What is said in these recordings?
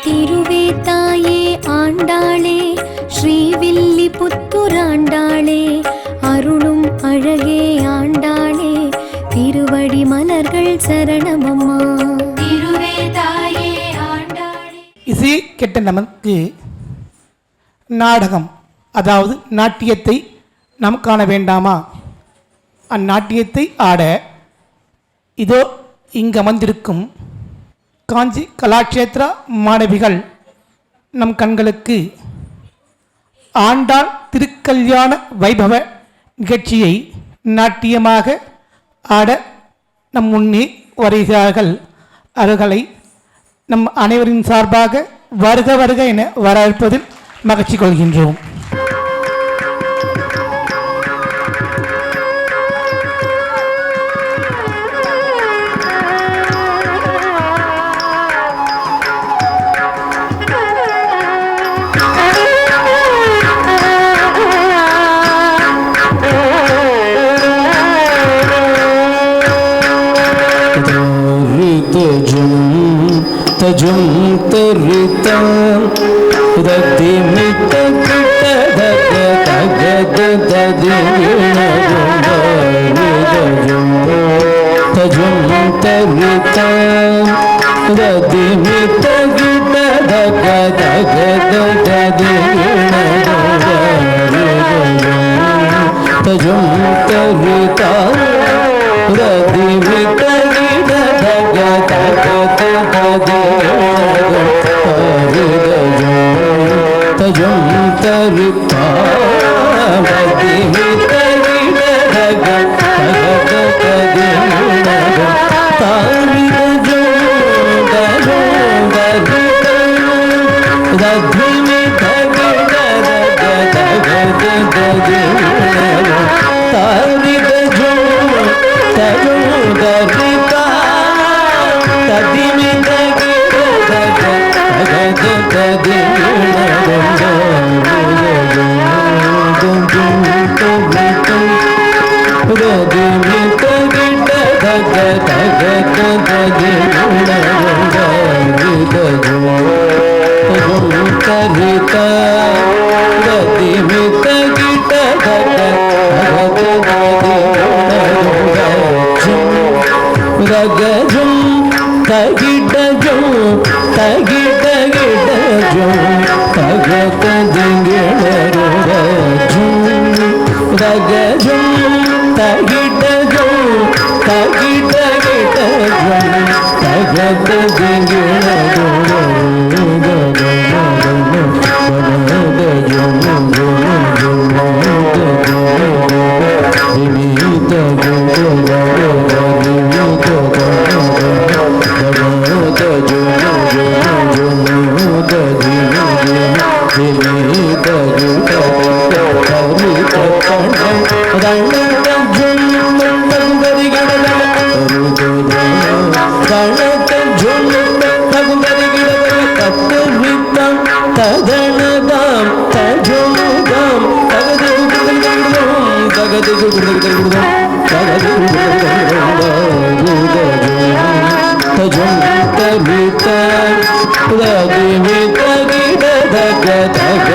திருவே தாயே ஆண்டாளே ஸ்ரீவில்லி புத்துராண்டாளே அருளும் அழகே ஆண்டாளே திருவடி மலர்கள் சரணமம்மா. திருவே தாயே ஆண்டாளே. இசை கெட்ட நமக்கு நாடகம் அதாவது நாட்டியத்தை நாம் காண வேண்டாமா? அந்நாட்டியத்தை ஆட இதோ இங்கு அமர்ந்திருக்கும் காஞ்சி கலாட்சேத்ரா மாணவிகள் நம் கண்களுக்கு ஆண்டாள் திருக்கல்யாண வைபவ நிகழ்ச்சியை நாட்டியமாக ஆட நம் முன்னே வருகிறார்கள். அவர்களை நம் அனைவரின் சார்பாக வருக வருக என வரவேற்பதில் மகிழ்ச்சி கொள்கின்றோம். தஜும் தரிதம் ததிமித கிட்ட தக தக ததினஜும் தஜும் தரிதம் ததிமித கிட்ட தக தக ததினஜும் தஜும் தரிதம் ததிமித கிட்ட தக தக தஜும் தரிதா வதிமித கிட தக தக ததினஜ தாரிதஜும் தஜும் தரிதா வதிமித கிட தக தக ததினஜ தாரிதஜும் தஜும் தரிதா ததிமித கிட தக தக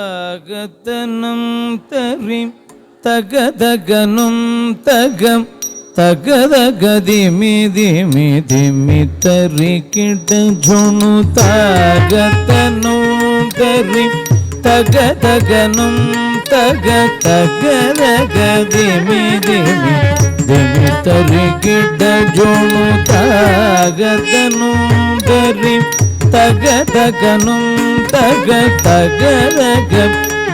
தாகத்தனும் தரிம் தகதகனும் தகம் தகதகதிமி திமி திமி தரி கிட ஜொணு தாகத்தனும் தரிம் தகதகனும் தக தகதகதிமி திமி திமி தரி கிட ஜொணு தாகத்தனும் தரிம் தகதகனும் தக தகதக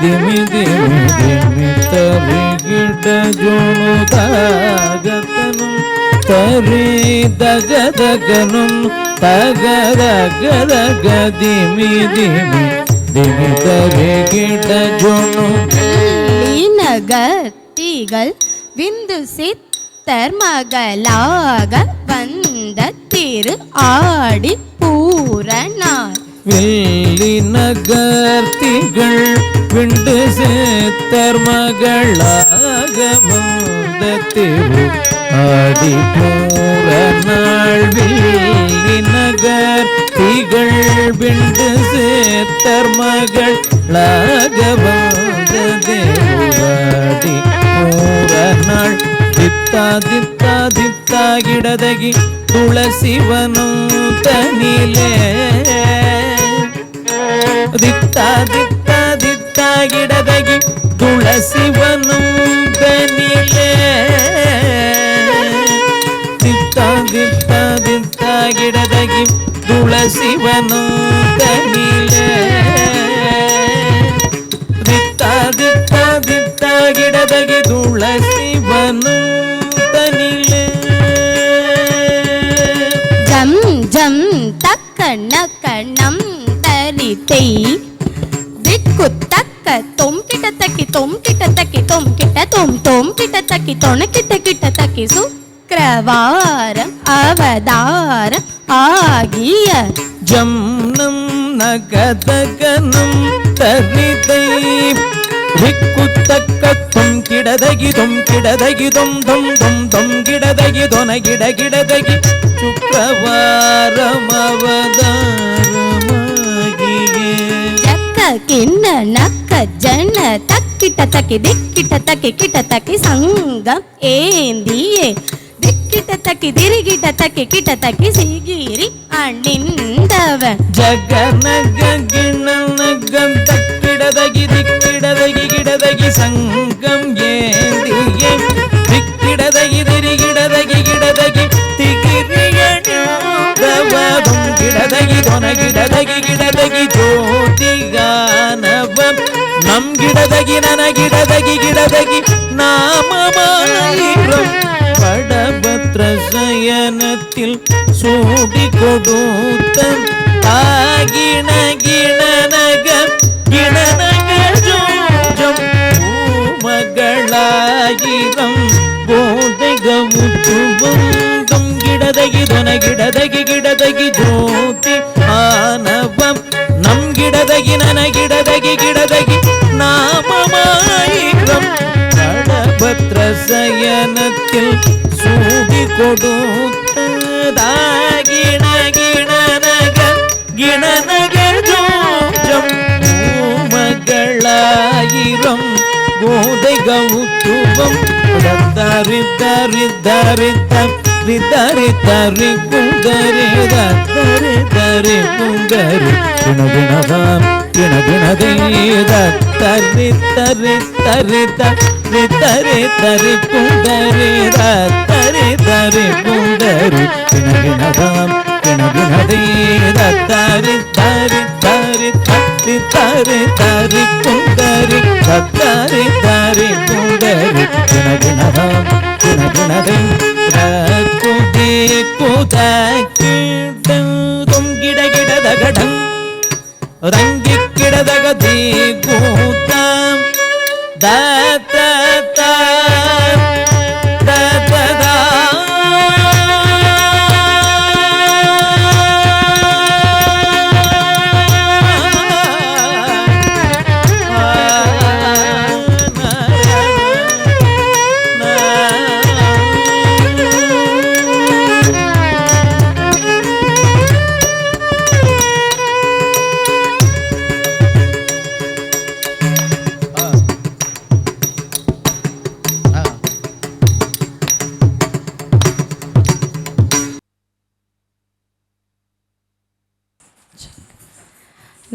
திமி திமி திமி தரி கிட ஜொணு தாகத்தனும் தரி தகதகனும் தகதகதக திமி திமி திமி தரி கிட ஜொணு நகர்த்திகள் விந்து சித்தர் மகளாக வந்த திரு ஆடி பூரணார் வெள்ளி நகர்த்திகள் விண்டு சேத்தர் மகளாக வந்த திரு ஆடி பூரணாள் வெள்ளி நகர்த்திகள் விண்டு சேத்தர் மகளாக வந்த தேவாடி பூரணாள் தித்தா தித்தா தித்தா கிடதகி துளசிவனும் தனிலே தித்தா தித்தா தித்தா கிடதகி துளசிவனும் தனிலே தித்தா தித்தா தித்தா கிடதகி துளசிவனும் தனிலே தித்தா தித்தா தித்தா கிடதகி துளசிவனும் தனிலே ஜம் ஜம் தக்கண கணம் தரித்தை திக்கு தக்க தொம் கிட்ட தக்கி தொம் கிட்ட தக்கி தொம் கிட்ட தொம் தொம் கிட்ட தக்கி தொண கிட்ட கிட்ட தக்கி சுக்கிரவாரம் அவதாரம் ஆகிய ஜம்னம் நகதகனம் தரிதை ரிக்குத்தக்க தொம் கிடதகி தொம் கிடதகி தொம் தொம் தொம் தொம் கிடதகி தொன கிட கிடதகி சுக்கிரவாரம் அவதாரமாகிய ஜக்க கிண்ண நக்க ஜன தக்கிட்ட தக்கி திக்கிட்ட தக்கி கிட்ட தக்கி சங்கம் ஏந்தியே திக்கிட்ட தக்கி திரிகிட்ட தக்கி கிட்ட தக்கி சிகிரி அணிந்தவன் ஜகநக கிணநகம் தக்கிடதகி திக்கிடதகி கிடதகி சங்கம் ஏந்தியே திக்கிடதகி திரிகிடதகி கிடதகி திகிரியணவம் கிடதகி தொன கிடதகி கிடதகி ஜோதிகானவம் நம் கிடதகி நன கிடதகி கிடதகி நாமமாயிரம் படபத்ர சயனத்தில் சூடி கொடுத்த ஆகிண கிணநக கிணநக ஜோஜம் பூமகளாயிரம் போதைகவுத்துவம் தொம் கிடதகி தொன கிடதகி கிடதகி ஜோதி ஆனவம் நம் கிடதகி நன கிடதகி கிடதகி நாமமாயிரம் படபத்ர சயனத்தில் சூடி கொடுத்ததாகிண கிணநக கிணநக ஜோஜம் பூமகளாயிரம் போதை கவுத்துவம் தரி தரி தரி தரி தரி தரி குந்தரி தரி தரி குந்தரி கிணகிணதாம் கிணகிணதை தரி தரி தரி தரி தரி தரி குந்தரி தரி தரி குந்தரி கிணகிணதாம் கிணகிணதை தரி தரி தரி தரி தரி தரி குந்தரி தரி தரி குந்தரி கிணகிணதாம் கிணகிணதை குதி குதம் கிட கிடதகடம் ரங்கி கிடதகதி கூத்தாம் தத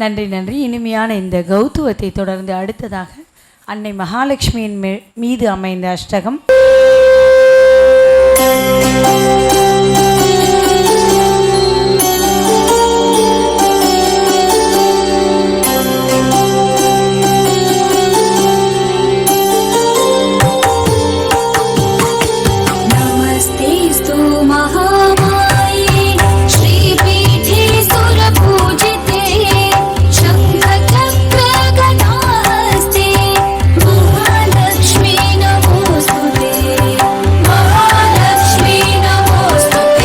நன்றி நன்றி. இனிமையான இந்த கௌத்துவத்தை தொடர்ந்து அடுத்ததாக அன்னை மகாலட்சுமியின் மீது அமைந்த அஷ்டகம். महालक्ष्मी नमोस्तुते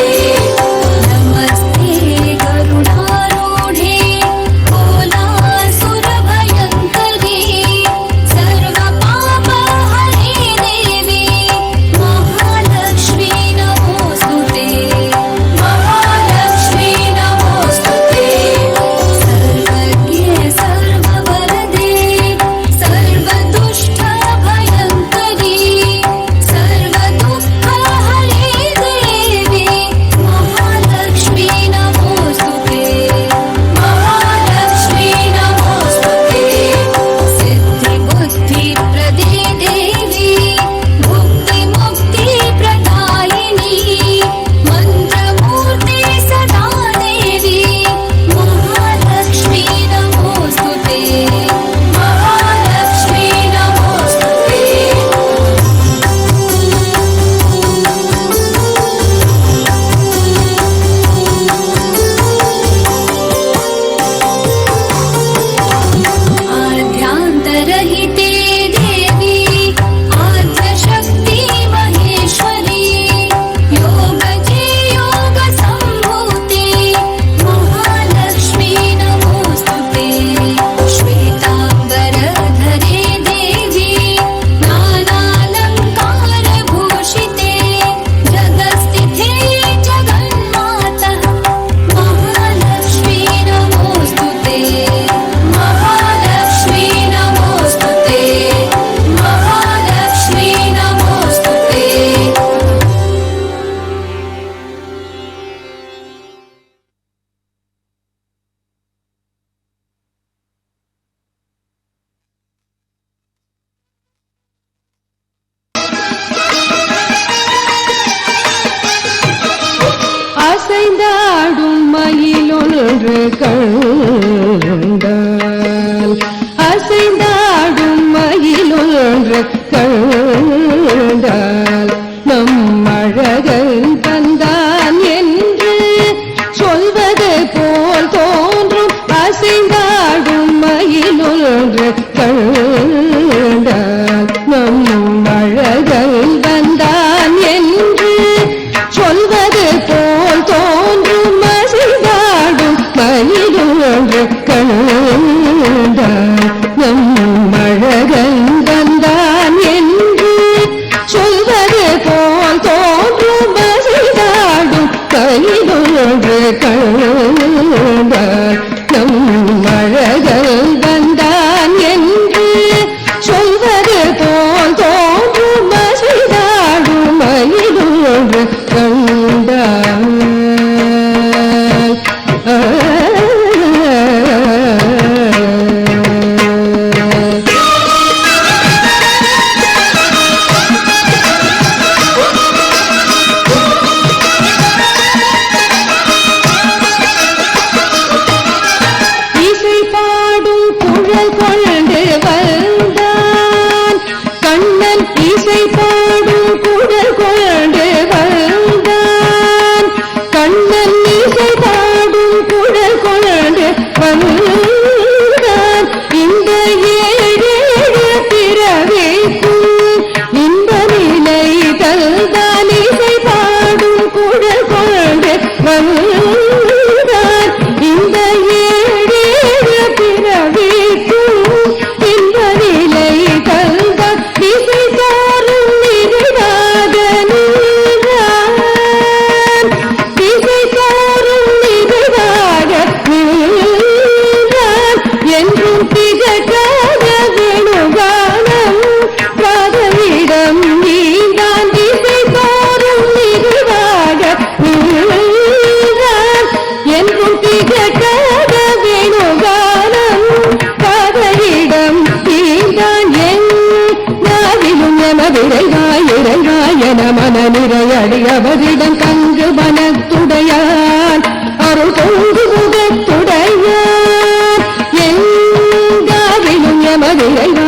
நிரையடியவரிடம் தங்கு மனத்துடையான் அருள் பொங்கு முகத்துடையான் எங்காவிலும் எமது இறைவா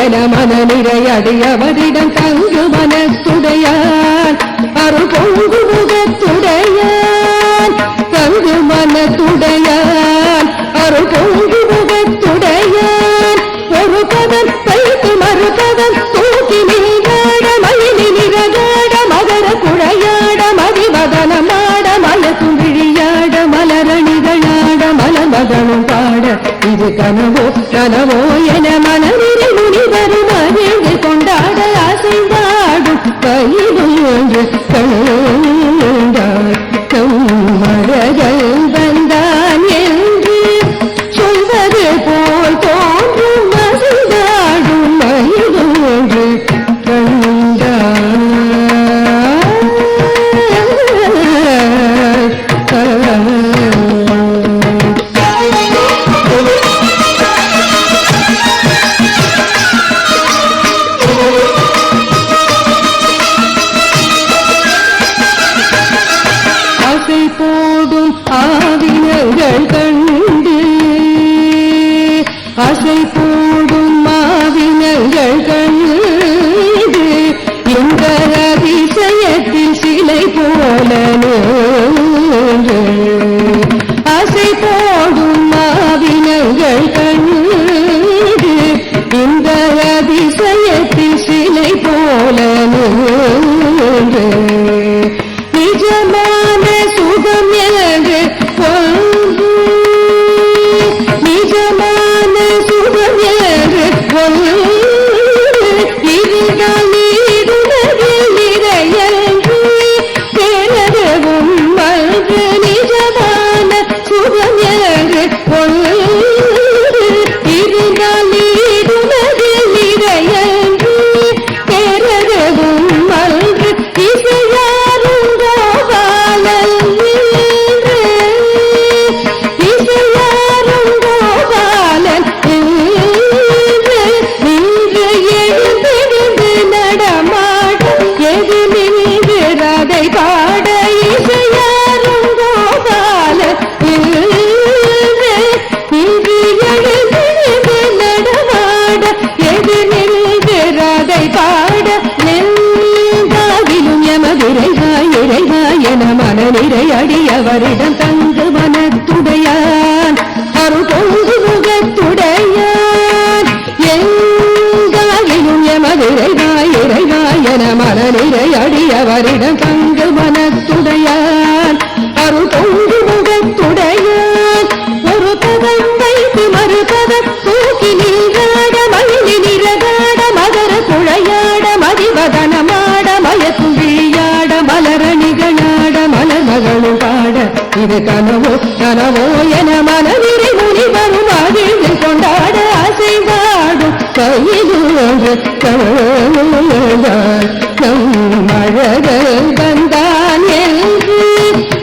என மன நிரையடியவரிடம் தங்கு மனத்துடையான் அருள் பொங்கு முகத்துடையான் தங்கு மனத்துடையான் அருள் பொங்கு முகத்துடையான் ஒரு பதம் வைத்து மறுபதம் தூக்கி நீராட மயிலி நிறகாட மகர குழையாட மதிவதனமாட மலக்கும் விழியாட மலரணிகளாட மலமகளும் பாட இது கனவோ கனவோ என மனநிலை முனிவரும் மகிழ்ந்து கொண்டாட அசைந்தாடும் பயிலும் என்று கண்டார் மரகள் வந்தான் என்று சொல்வது போல் தோன்றும் அசைந்தாடும் மயிலும் என்று ஆசை போடும் ஆவினங்கள் கண்டு ஆசை போடும் மாவினங்கள் கண்டு இந்த அதிசயத்தில் சிலை போல நின்று ஆசை போடும் மாவினங்கள் கண்டு இந்த அதிசயத்தில் சிலை போல நின்று நிஜமான சுகம் என்று கொண்டு நிஜமான சுகம் என்று கொண்டு இதுதான் நீருலகில் நிறையன்று பெறவும் மன்று நிஜமான சுகம் என்று கொண்டு இதுதான் நீருலகில் நிறையன்று பெறவும் மன்று இசையாரும் கோபாலன் என்று இசையாரும் கோபாலன் என்று நின்று எழுந்திருந்து நடமாட எது நின்று அதை பாட இசையாரும் கோபாலன் என்று நின்று எழுந்திருந்து நடமாட எது நின்று அதை பாட நெஞ்சாகிலும் எமது இறைவா என மன நிறையடியவரிடம் தங்கு மனத்துடையான் அருள் பொங்கு முகத்துடையான் எங்காகிலும் எமது இறைவா என மன நிறையடியவரிடம் தங்கு மனத்துடையான் அருள் பொங்கு முகத்துடையான் ஒரு பதம் வைத்து மறுபதம் தூக்கி நீராட மயிலி நிறகாட மகர குழையாட மதிவதனமாட மயக்கும் விழியாட மலரணிகளாட மலமகளும் பாட இது கனவோ கனவோ என மனவிரை முனிவரும் மகிழ்ந்து கொண்டாட அசைந்தாடும் கையிலூன்று மழகள் வந்தான் என்று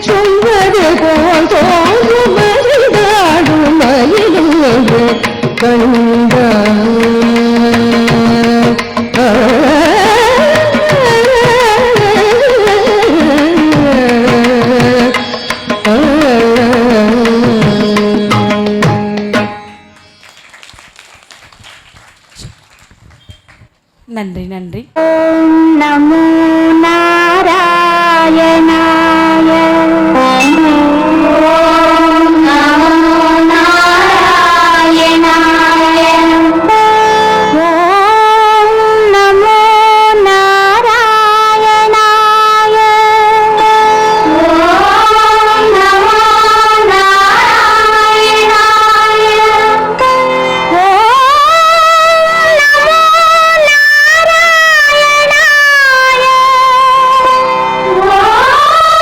சொல்வது போல் தோன்றும் அசைந்தாடும் மயிலூன்று நன்றி நன்றி. நமோ நாராயணாய ஓம் நமோ நாராயணாய ஓம் நமோ நாராயணாய ஓம் நமோ நாராயணாய ஓம்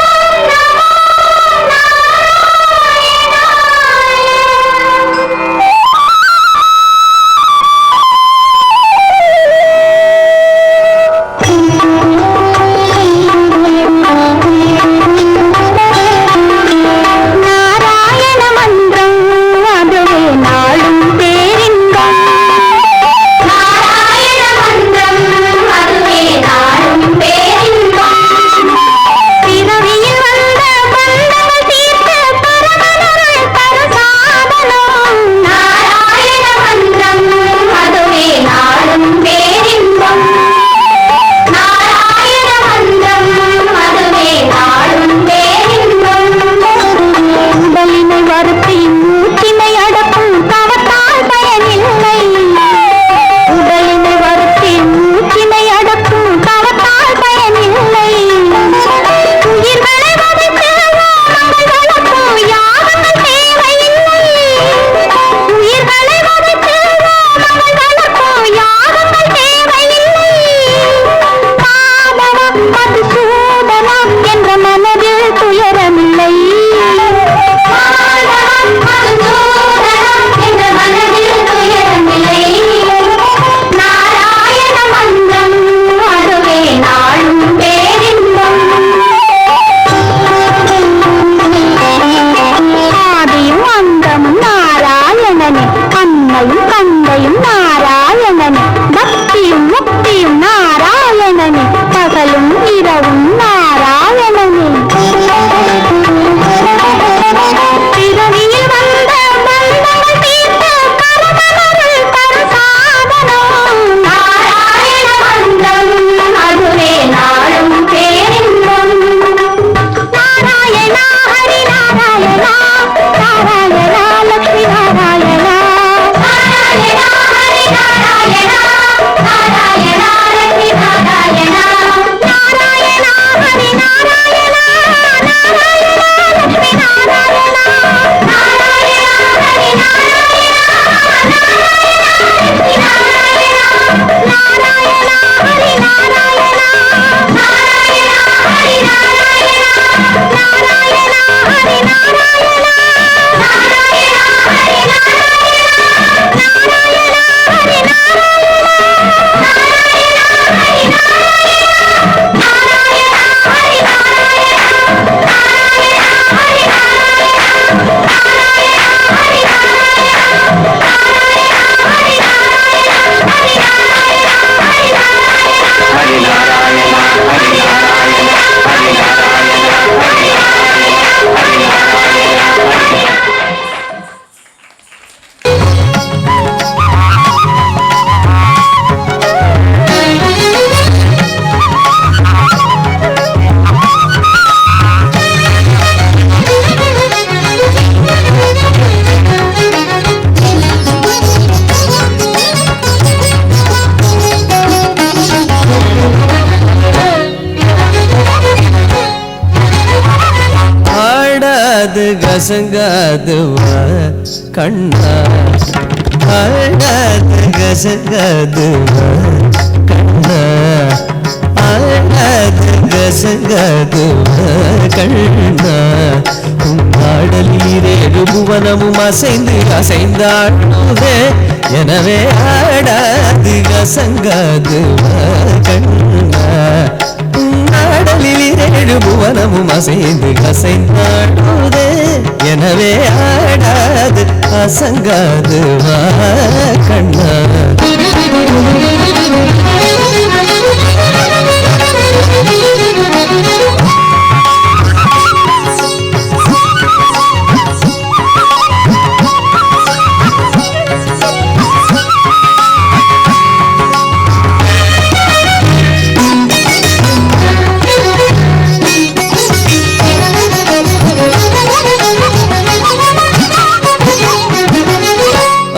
கசங்காதுவா கண்ணா ஆடாது கசங்காதுவா கண்ணா ஆடாது கசங்காதுவா கண்ணா ஆடலீரேழு புவனமும் அசைந்து அசைந்தாடுதே எனவே ஆடாது கசங்காதுவா கண்ணா ஆடலில் புவனமும் அசைந்து அசைந்தாடுதே எனவே ஆடாது அசங்காது வா கண்ணா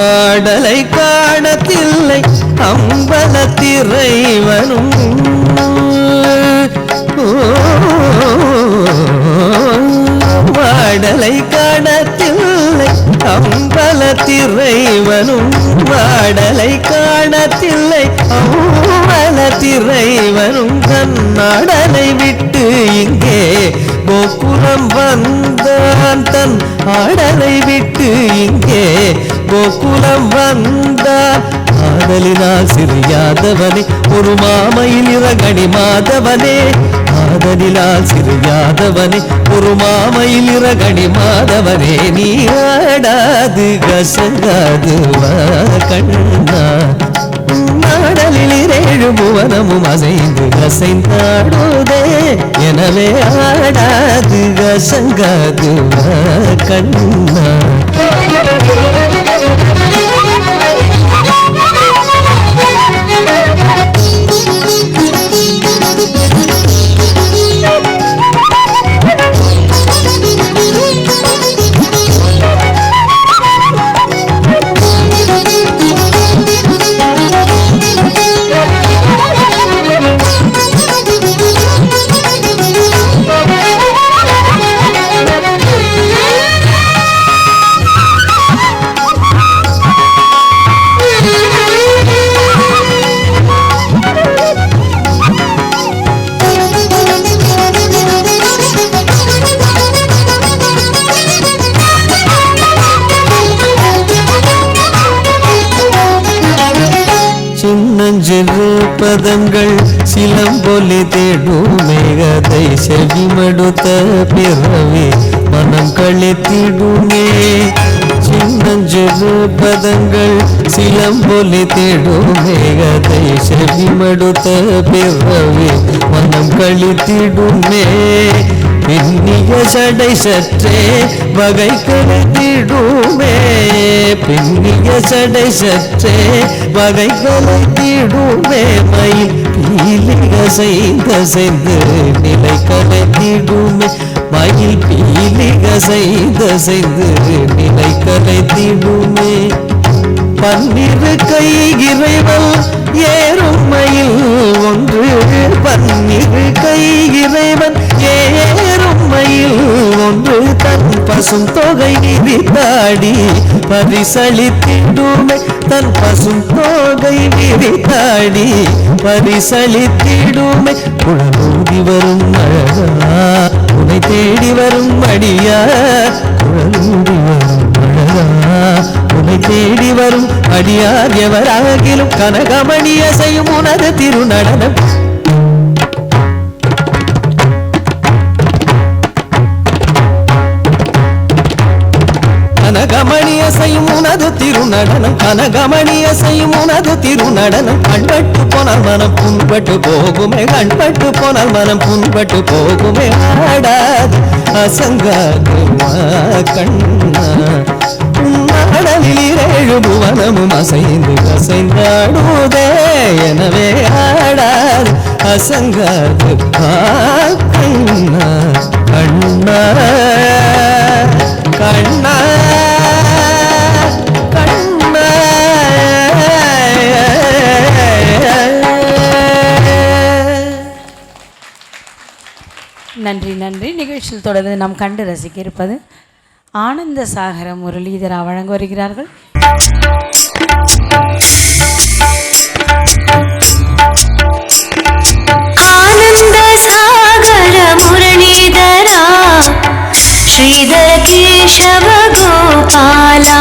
ஆடலை காணத்தில்லை அம்பலத்திறைவனும் ஆடலை காணத்தில்லை அம்பலத்திறைவனும் ஆடலை காணத்தில்லை அம்பலத்திறைவனும் கண்ணாடலை விட்டு இங்கே கோகுலம் வந்தான் தன் ஆடலை விட்டு இங்கே கோகுலம் வந்தான் ஆதலினால் சிறியாதவனே ஒரு மாமையில் இரகணி மாதவனே ஆதலினால் சிறியாதவனே ஒரு மாமையில் இரகணி மாதவனே நீ ஆடாது கசங்காது வா கண்ணா ஆடலில் இரேழு புவனமும் அசைந்து அசைந்தாடுதே எனவே ஆடாது கசங்காது வா கண்ணா சின்னஞ்சிறு பதங்கள் சிலம்பொலி தேடுமே கதை செவிமடுத்த பிறவி மனம் கழித்திடுமே சின்னஞ்சிறு பதங்கள் சிலம்பொலி தேடுமே கதை செவிமடுத்த பிறவி மனம் கழித்திடுமே பின்னிய சடை சற்றே வகை கலைத்திடுமே பின்னிய சடை சற்றே வகை கலைத்திடுமே மயில் பீலிக செய்து நிலை கலைத்திடுமே மயில் பீலிக செய்து நிலை கலைத்திடுமே பன்னிரு கை இறைவன் ஏறும் மயில் ஒன்று பன்னிரு கை இறைவன் ஏறும் மயில் ஒன்று தன் பசும் தொகை விரித்தாடி பரிசளித்திடுமே தன் பசும் தொகை விரித்தாடி பரிசளித்திடுமே குழலூதி வரும் அழகா உன்னை தேடி வரும் அடியா குழலூதி வரும் அழகா உன்னை தேடி வரும் அடியார் எவராகிலும் கனகமணிய செய்யும் உனது திருநடனம் கனகமணிய செய்யும் உனது திருநடனம் கனகமணிய செய்யும் உனது திருநடனம் கண்பட்டு போனால் மனம் புண்பட்டு போகுமே கண்பட்டு போனால் மனம் புண்பட்டு போகுமே ஆடாது அசங்காது கண்ணா ஆடலில் ஏழு புவனமும் அசைந்து அசைந்தாடுதே எனவே ஆடாது அசங்காது கண்ணா கண்ணா கண்ணா கண்ணா நன்றி நன்றி. நிகழ்ச்சியில் தொடர்ந்து நாம் கண்டு ரசிக்க இருப்பது ஆனந்த சாகர முரளிதரா வழங்க வருகிறார்கள். ஆனந்த சாகர முரளிதரா ஸ்ரீதர கேசவ கோபாலா.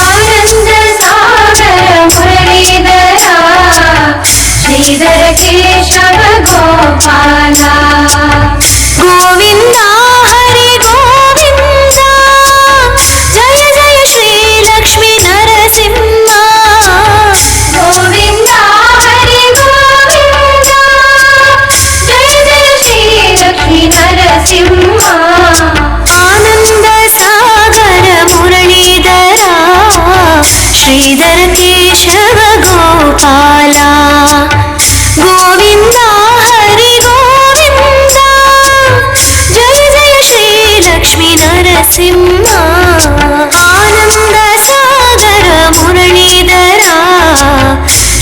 ஆனந்த சாகர முரளிதரா ஸ்ரீதர கேசவ கோபாலா. கோவிந்தா ஹரி கோவிந்தா ஜய ஜய ஸ்ரீ லக்ஷ்மி நரசிம்மா. கோவிந்தா ஹரி கோவிந்தா ஜய ஜய ஸ்ரீ லக்ஷ்மி நரசிம்மா. ஆனந்த சாகர முரளிதரா ஸ்ரீதர கேசவ கோபாலா. கோவிந்தா ஹரி கோவிந்தா ஜய ஜய ஸ்ரீ லக்ஷ்மி நரசிம்மா. ஆனந்த சாகர முரளிதரா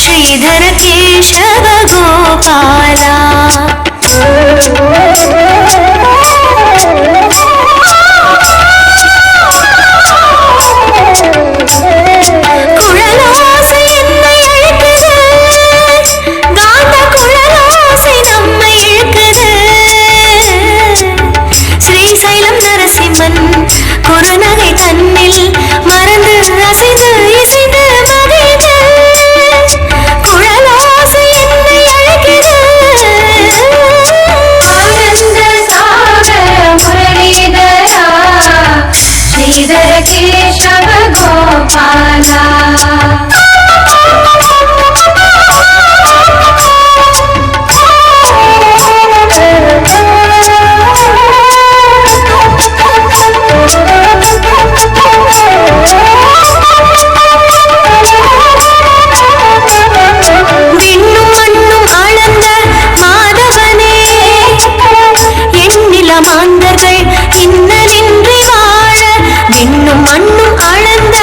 ஸ்ரீதர கேசவ கோபாலா. குழலோசை என்னை அழைக்குது, காந்த குழலோசை நம்மை இழுக்குது. ஸ்ரீசைலம் நரசிம்மன் குறுநகை தன்னில் மறந்து அசைந்து இசைந்து மகிழ்ந்து. குழலோசை என்னை அழைக்குது. ஆனந்த சாகர முரளிதரா ஸ்ரீதர கேசவ கோபாலா. விண்ணும் மண்ணும் அளந்த மாதவனே, எண்ணில மாந்தர்கள் இன்னலின்றி வாழ. விண்ணும் மண்ணும் அளந்த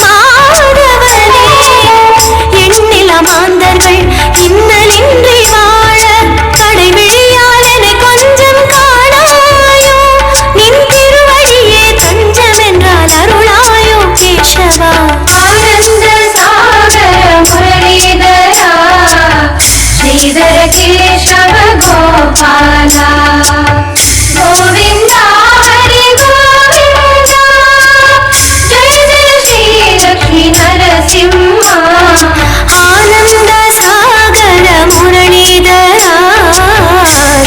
மாதவனே, எண்ணில மாந்தர்கள் இன்னலின்றி வாழ. கடைவிழியால் என்னை கொஞ்சம் காணாயோ, நின் திருவடியே தஞ்சம் என்றால் அருளாயோ கேசவா. ஆனந்த சாகர முரளிதரா ஸ்ரீதர கேசவ கோபாலா. கோவிந்தா ஹரி கோவிந்தா ஜய ஜய ஸ்ரீ லக்ஷ்மி நரசிம்மா. ஆனந்த சாகர முரளிதரா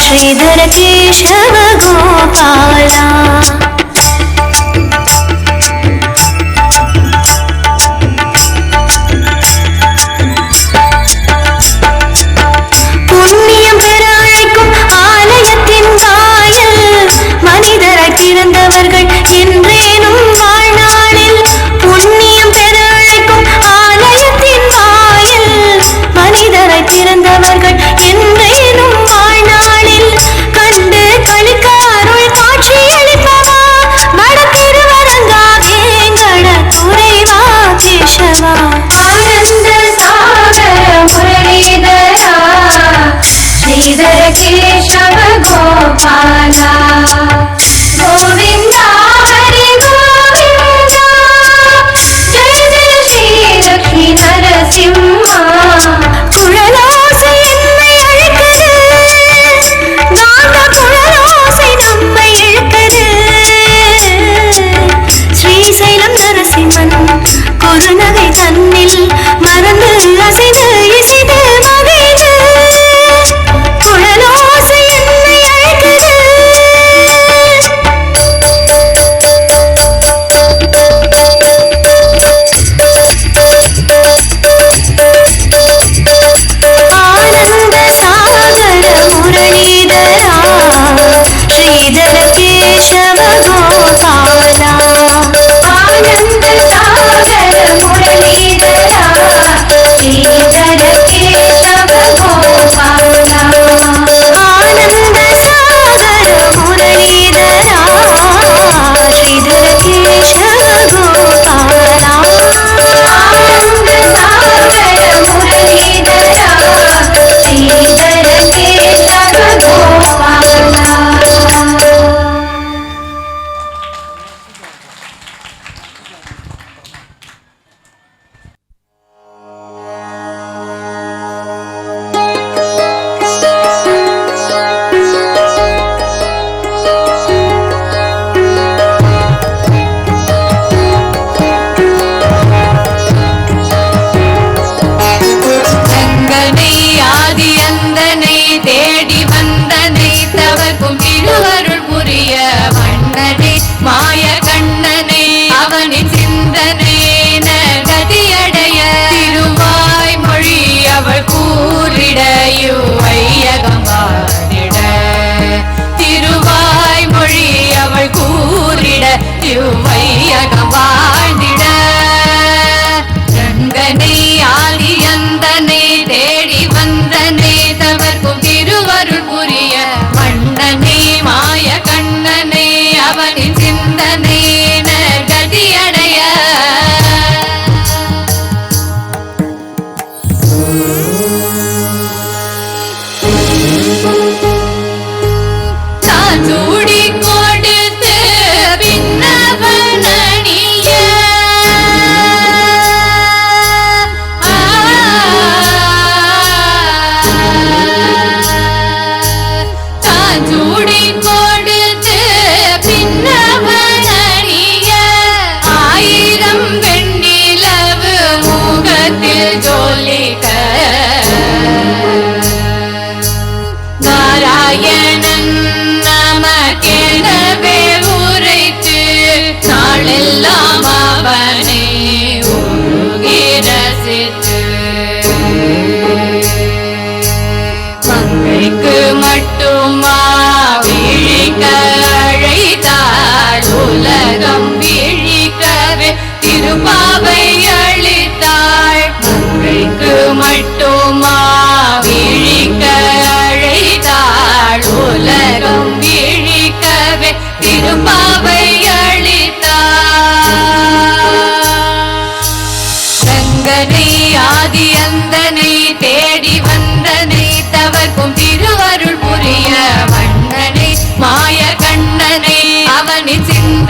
ஸ்ரீதர கேசவ கோபாலா. புண்ணியம் பெற அழைக்கும் ஆலயத்தின் வாயில் மனிதராய் பிறந்தவர்கள் என்றேனும் வாழ்நாளில். புண்ணியம் பெற அழைக்கும் ஆலயத்தின் வாயில் மனிதராய் பிறந்தவர்கள் என்றேனும் வாழ்நாளில். கண்டு களிக்க அருள் காட்சி அளிப்பவா, வட திருவரங்கா வேங்கட துறைவா கேசவா. ஆனந்த சாகர முரளிதரா ஸ்ரீதர கேசவ கோபாலா. கோவிந்தா ஹரி கோவிந்தா ஜய ஜய ஸ்ரீ லக்ஷ்மி நரசிம்மா. குழலோசை என்னை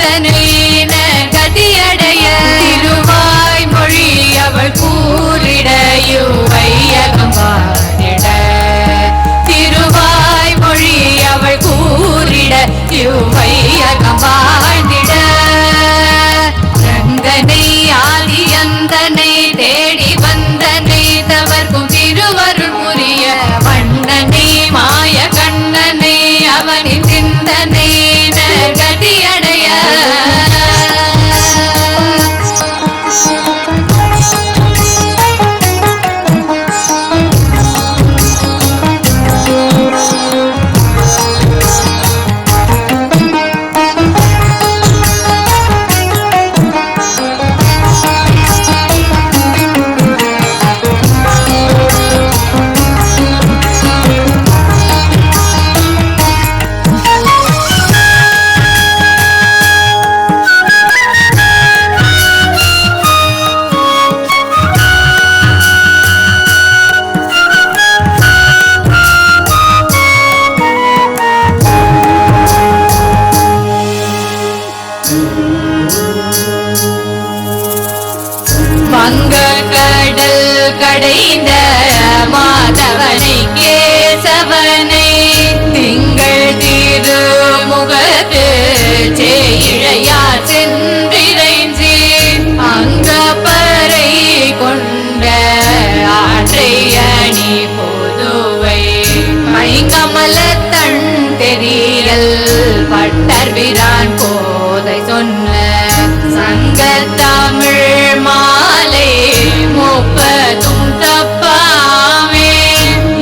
சிந்தனை கதியடைய திருவாய் மொழி அவள் கூறிட வையகம் வாழிட திருவாய் மொழி அவள் கூறிட வையகம் வாழ்ந்திட ரங்கனை ஆதியந்தனை தேடி வந்தனை தவர்க்கும் திருவருள் புரிய வண்ணனை மாய கண்ணனை அவனின் சிந்தனை கதியடைய வங்க கடல் கடைந்த மாதவனை கேசவனை திங்கள் திருமுகத்து செய்யார் சென்றிரைஞ்சி அங்க பறை கொண்ட ஆற்றை அணி பொதுவை மைங்கமல தன் தெரியல் பட்டர் விரான் கோதை சொன்ன சங்கத்தமிழ் மாலை முப்பதும் தப்பாமே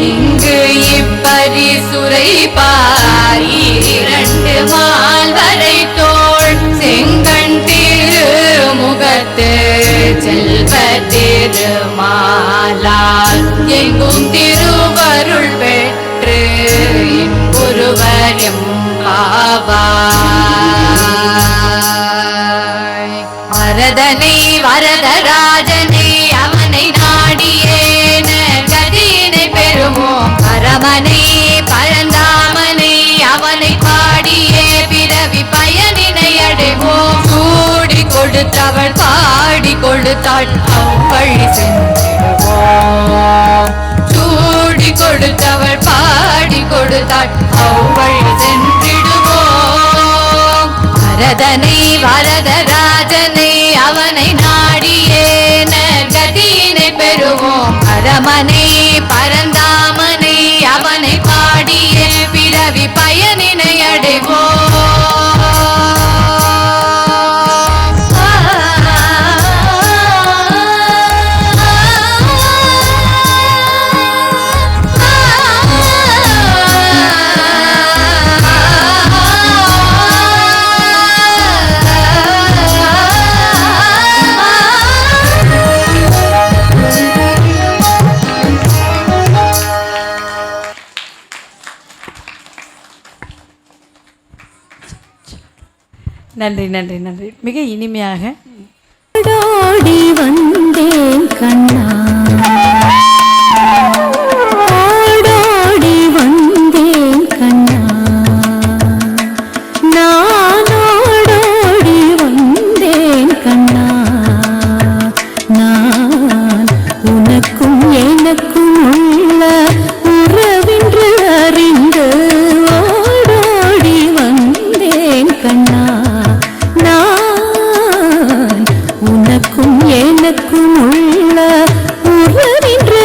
இங்கு இப்பரிசுரை பாரி இரண்டு மால்வரை தோள் செங்கண் திருமுகத்து செல்வ திருமாலால் எங்கும் திருவருள் பெற்று இன்புருவர் எம்பாவாய் வரதனை வரதராஜனை அவனை நாடியே கதியினை பெறுவோம் பரமனை பரந்தாமனை அவனை பாடியே பிறவி பயனினை அடைவோம் சூடி கொடுத்தவள் பாடி கொடுத்தாள் அவ்வழி சென்றிடுவோம் சூடி கொடுத்தவள் பாடி கொடுத்தாள் அவ்வழி சென்றிடுவோம் வரதனை வரதராஜனை அவனை நாடியே கதியினை பெறுவோம் பரமனை பரந்தாமனை அவனை பாடியே பிறவி பயனினை அடைவோம் நன்றி நன்றி நன்றி. மிக இனிமையாக ஓடோடி வந்தேன் கண்ணா ஓடோடி வந்தேன் கண்ணா நான் ஓடோடி வந்தேன் கண்ணா நான் உனக்கும் எனக்கும் உள்ள உறவென்று அறிந்து ஓடோடி வந்தேன் கண்ணா நான் உனக்கும் எனக்கும் உள்ள உறவென்று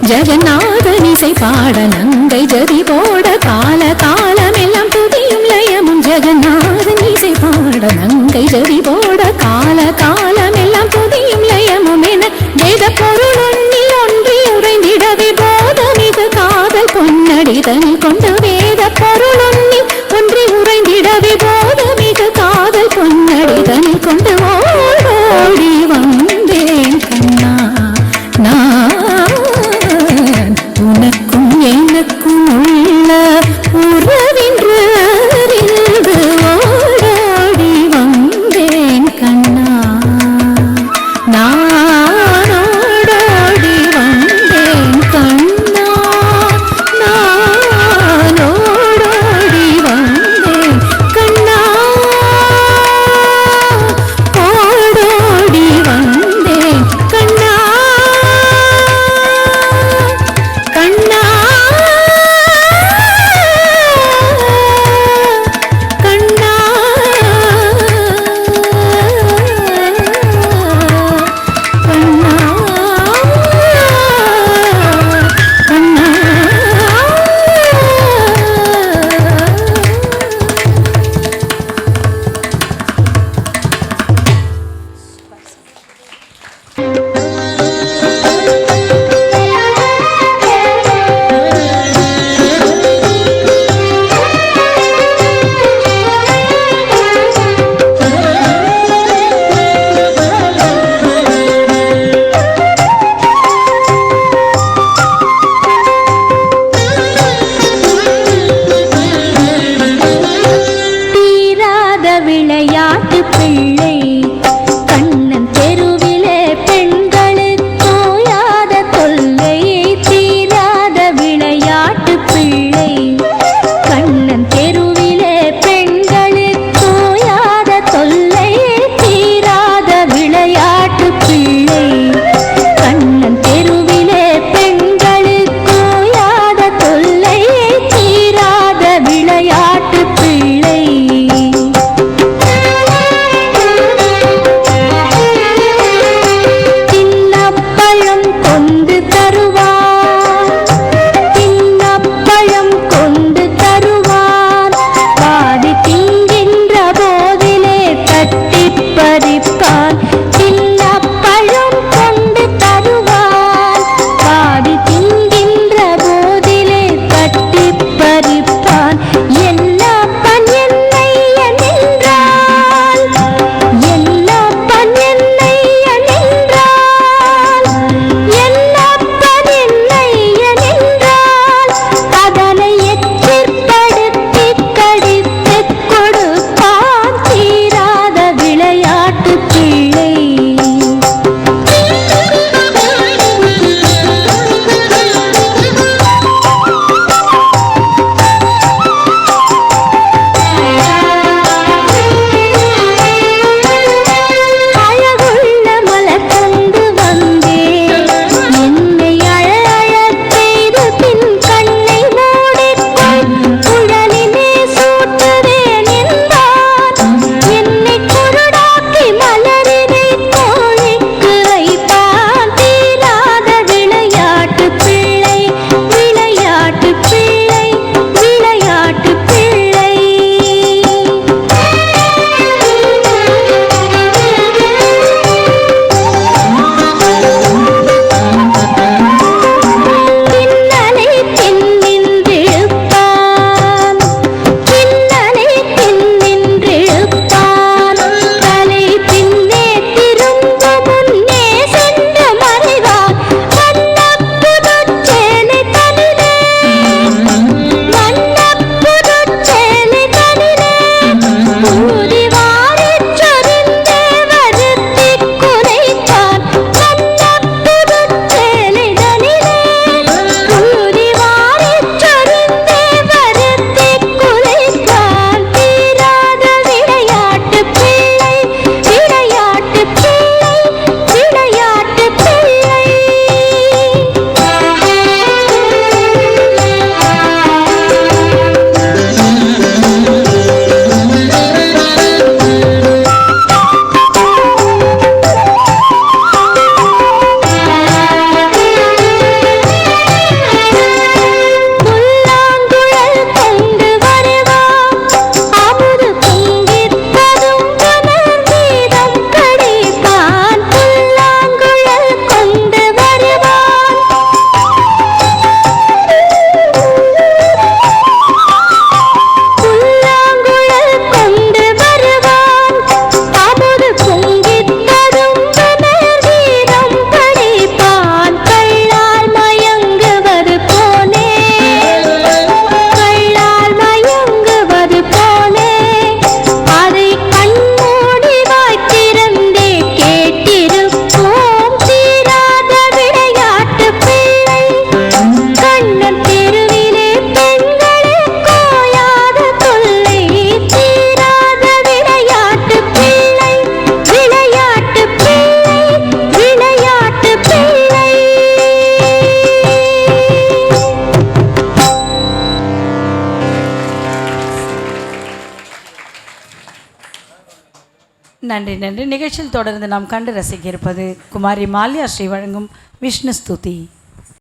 ஜெகநாதன் இசை பாட நங்கை ஜதி போட கால காலமெல்லாம் துதியும் லயமும் ஜெகநாதன் இசை பாட நங்கை ஜதி போட கால காலமெல்லாம் துதியும் லயமும் என வேத பொருள் ஒன்றில் ஒன்றி உறைந்திடவே போதமிகு காதல் பொன்னடிதனில் கொண்டு வேத பொருள் ஒன்றில் ஒன்றி உறைந்திடவே போதமிகு காதல் பொன்னடிதனில் கொண்டு ஓடோடி வந்தேன் கண்ணா நான் உனக்கும் எனக்கும் உள்ள உறவின்று அறிந்து ஓடோடி வந்தேன் கண்ணா நான் ஓடோடி வந்தேன் கண்ணா நான் நன்றி நன்றி. நிகழ்ச்சியில் தொடர்ந்து நாம் கண்டு ரசிக்க இருப்பது குமாரி மால்யா ஸ்ரீ வழங்கும் விஷ்ணு ஸ்துதி.